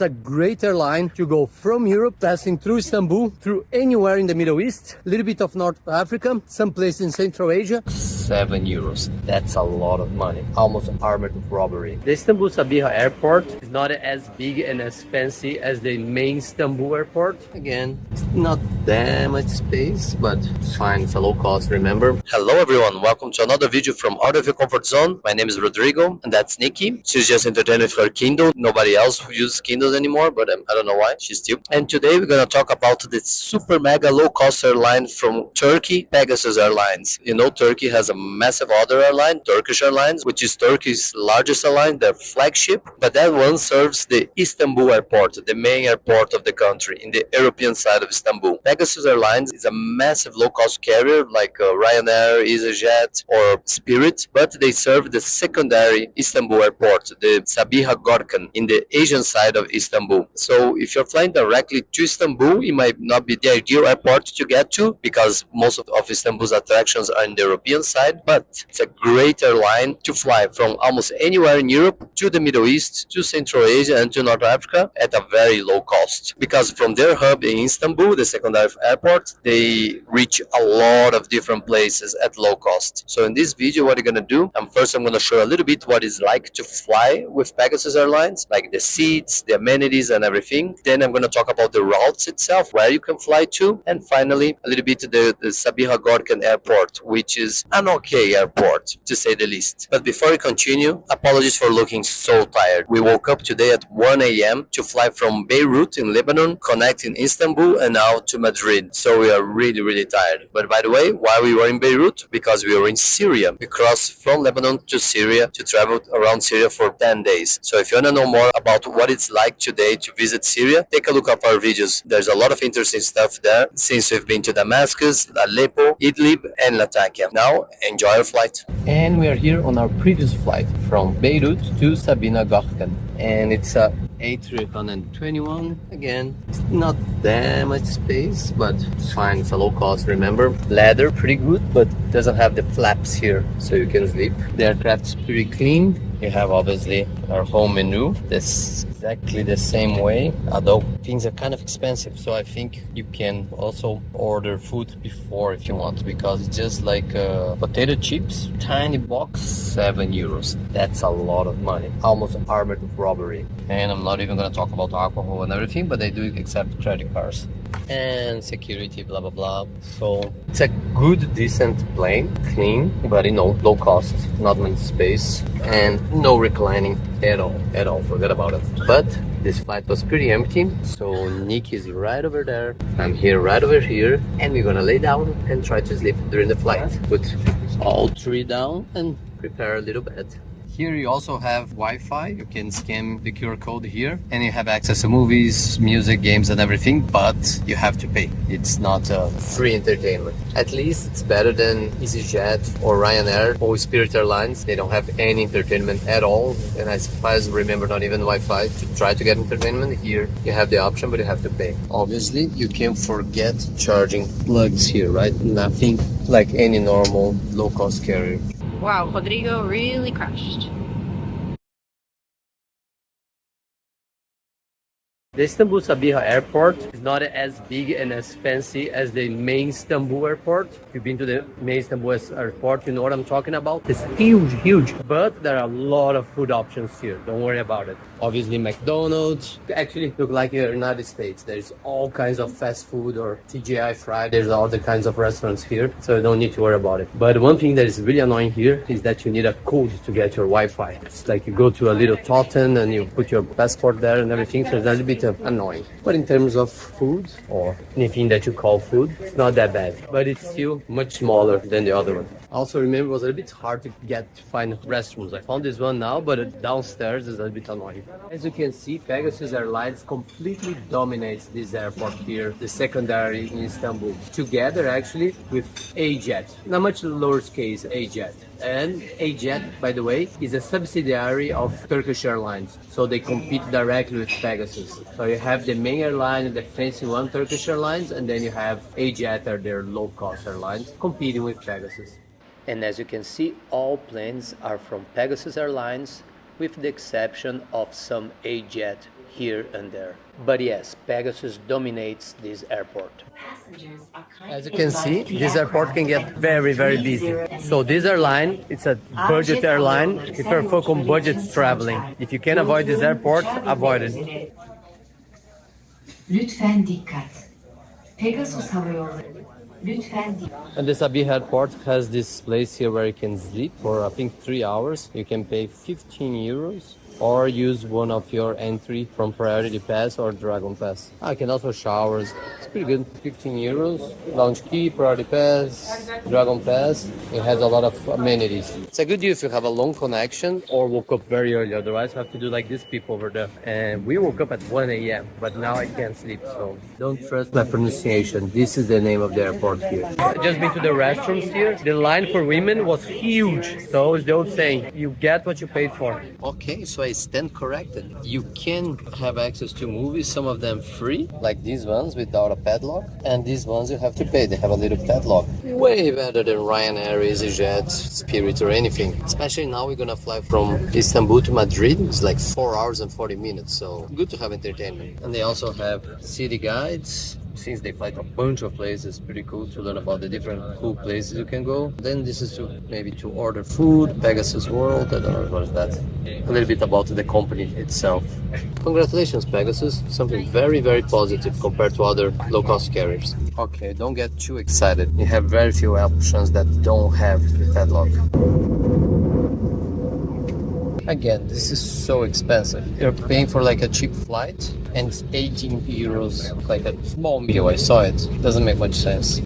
It's a great airline to go from Europe, passing through Istanbul, through anywhere in the Middle East, a little bit of North Africa, some place in Central Asia. €7. That's a lot of money. Almost armed robbery. The Istanbul Sabiha Airport is not as big and as fancy as the main Istanbul airport. Again, it's not that much space, but it's fine. It's a low cost, remember? Hello everyone, welcome to another video from out of your comfort zone. My name is Rodrigo, and that's Nikki. She's just entertained with her Kindle. Nobody else uses Kindles anymore, but I don't know why. She's still. And today we're gonna talk about the super mega low cost airline from Turkey, Pegasus Airlines. You know, Turkey has a massive other airline, Turkish Airlines, which is Turkey's largest airline, their flagship. But that one serves the Istanbul airport, the main airport of the country, in the European side of Istanbul. Pegasus Airlines is a massive low cost carrier like Ryanair, EasyJet, or Spirit, but they serve the secondary Istanbul airport, the Sabiha Gökçen, in the Asian side of Istanbul. So if you're flying directly to Istanbul, it might not be the ideal airport to get to because most of Istanbul's attractions are in the European side, but it's a great airline to fly from almost anywhere in Europe to the Middle East, to Central Asia, and to North Africa at a very low cost. Because from their hub in Istanbul, the secondary airport, they reach a lot of different places at low cost. So in this video, what you're gonna do, first I'm gonna show a little bit what it's like to fly with Pegasus Airlines, like the seats, the amenities and everything. Then I'm gonna talk about the routes itself, where you can fly to, and finally a little bit the Sabiha Gökçen Airport, which is an okay airport to say the least. But before we continue, apologies for looking so tired. We woke up today at 1 a.m. to fly from Beirut in Lebanon, connecting Istanbul and now to Madrid. So we are really tired. But by the way, why we were in Beirut? Because we were in Syria. We crossed from Lebanon to Syria to travel around Syria for 10 days. So if you want to know more about what it's like today to visit Syria, take a look at our videos. There's a lot of interesting stuff there since we've been to Damascus, Aleppo, Idlib, and Latakia. Now, enjoy your flight. And we are here on our previous flight from Beirut to Sabiha Gökçen. And it's a A321. Again, it's not that much space, but it's fine. It's a low cost, remember? Leather, pretty good, but doesn't have the flaps here, so you can sleep. The aircraft's pretty clean. You have obviously our home menu. This exactly the same way, although things are kind of expensive, so I think you can also order food before if you want, because it's just like potato chips, tiny box, €7. That's a lot of money, almost armed robbery. And I'm not even gonna talk about alcohol and everything, but they do accept credit cards and security, blah blah blah. So it's a good, decent plane, clean, but you know, low cost, not much space, and no reclining at all. Forget about it. But this flight was pretty empty, so Nick is right over there, I'm here right over here, and we're gonna lay down and try to sleep during the flight. Put all three down and prepare a little bit. Here you also have Wi-Fi. You can scan the QR code here and you have access to movies, music, games and everything, but you have to pay. It's not free entertainment. At least it's better than EasyJet or Ryanair or Spirit Airlines. They don't have any entertainment at all, and I suppose, remember, not even Wi-Fi to try to get entertainment. Here you have the option, but you have to pay. Obviously, you can't forget charging plugs here, right? Nothing like any normal low-cost carrier. Wow, Rodrigo really crashed. The Istanbul Sabiha Airport is not as big and as fancy as the main Istanbul airport. If you've been to the main Istanbul airport, you know what I'm talking about. It's huge, but there are a lot of food options here. Don't worry about it. Obviously, McDonald's. Actually, look like the United States. There's all kinds of fast food or TGI Fridays. There's all the kinds of restaurants here, so you don't need to worry about it. But one thing that is really annoying here is that you need a code to get your Wi-Fi. It's like you go to a little Totten and you put your passport there and everything, so it's a little bit annoying. But in terms of food or anything that you call food, it's not that bad, but it's still much smaller than the other one. Also, remember, it was a little bit hard to find restrooms. I found this one now, but downstairs is a bit annoying. As you can see, Pegasus Airlines completely dominates this airport here, the secondary in Istanbul, together actually with AJet, in a much lower case, AJet. And AJet, by the way, is a subsidiary of Turkish Airlines, so they compete directly with Pegasus. So you have the main airline, the fancy one, Turkish Airlines, and then you have AJet, or their low-cost airlines, competing with Pegasus. And as you can see, all planes are from Pegasus Airlines, with the exception of some AJet here and there. But yes, Pegasus dominates this airport. As you can see, this airport can get very, very busy. So this airline, it's a budget airline. If you're focused on budget traveling, if you can avoid this airport, avoid it. Lütfen dikkat. Pegasus Hava Yolları. Lütfen dikkat. And the Sabiha Airport has this place here where you can sleep for I think 3 hours. You can pay 15 euros or use one of your entry from Priority Pass or Dragon Pass. I can also showers. It's pretty good. 15 euros. Lounge key, Priority Pass, Dragon Pass. It has a lot of amenities. It's a good deal if you have a long connection or woke up very early. Otherwise, you have to do like these people over there. And we woke up at 1 a.m. But now I can't sleep, so don't trust my pronunciation. This is the name of the airport here. I just been to the restrooms here. The line for women was huge. So it's the old saying, you get what you paid for. Okay, so I stand corrected. You can have access to movies, some of them free, like these ones without a padlock, and these ones you have to pay. They have a little padlock. Way better than Ryanair, EasyJet, Spirit or anything. Especially now we're gonna fly from Istanbul to Madrid. It's like 4 hours and 40 minutes, so good to have entertainment. And they also have city guides. Since they fly to a bunch of places, pretty cool to learn about the different cool places you can go. Then this is to maybe to order food, Pegasus World, I don't know what is that. A little bit about the company itself. Congratulations, Pegasus. Something very, very positive compared to other low-cost carriers. Okay, don't get too excited. You have very few options that don't have the padlock. Again, this is so expensive. You're paying for like a cheap flight and it's 18 euros, like a small meal. I saw it. Doesn't make much sense.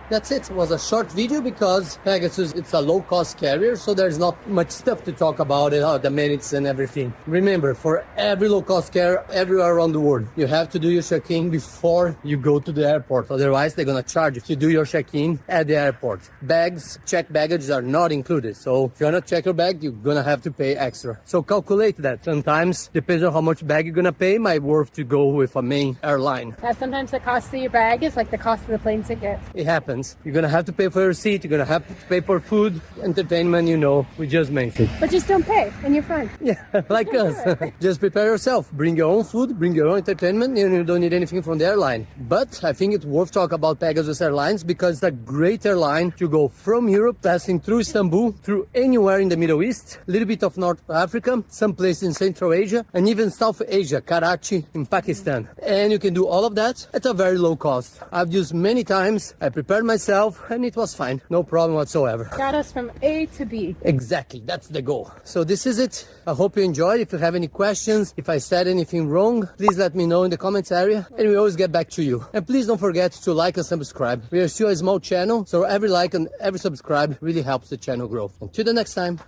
That's it. It was a short video because Pegasus, it's a low-cost carrier, so there's not much stuff to talk about it, the minutes and everything. Remember, for every low-cost carrier everywhere around the world, you have to do your check-in before you go to the airport. Otherwise, they're gonna charge you to do your check-in at the airport. Bags, checked baggage are not included. So if you wanna check your bag, you're gonna have to pay extra. So calculate that. Sometimes, depends on how much bag you're gonna pay, might worth to go with a main airline. Sometimes the cost of your bag is like the cost of the plane ticket. It happens. You're gonna have to pay for your seat, you're gonna have to pay for food, entertainment, you know, we just mentioned. But just don't pay and you're fine. Yeah, like us. Just prepare yourself. Bring your own food, bring your own entertainment, and you don't need anything from the airline. But I think it's worth talking about Pegasus Airlines because it's a great airline to go from Europe, passing through Istanbul, through anywhere in the Middle East, a little bit of North Africa, some places in Central Asia, and even South Asia, Karachi in Pakistan. And you can do all of that at a very low cost. I've used many times. I prepared myself and it was fine. No problem whatsoever. Got us from A to B. Exactly. That's the goal. So this is it. I hope you enjoyed. If you have any questions, if I said anything wrong, please let me know in the comments area and we always get back to you. And please don't forget to like and subscribe. We are still a small channel, so every like and every subscribe really helps the channel grow. Until the next time.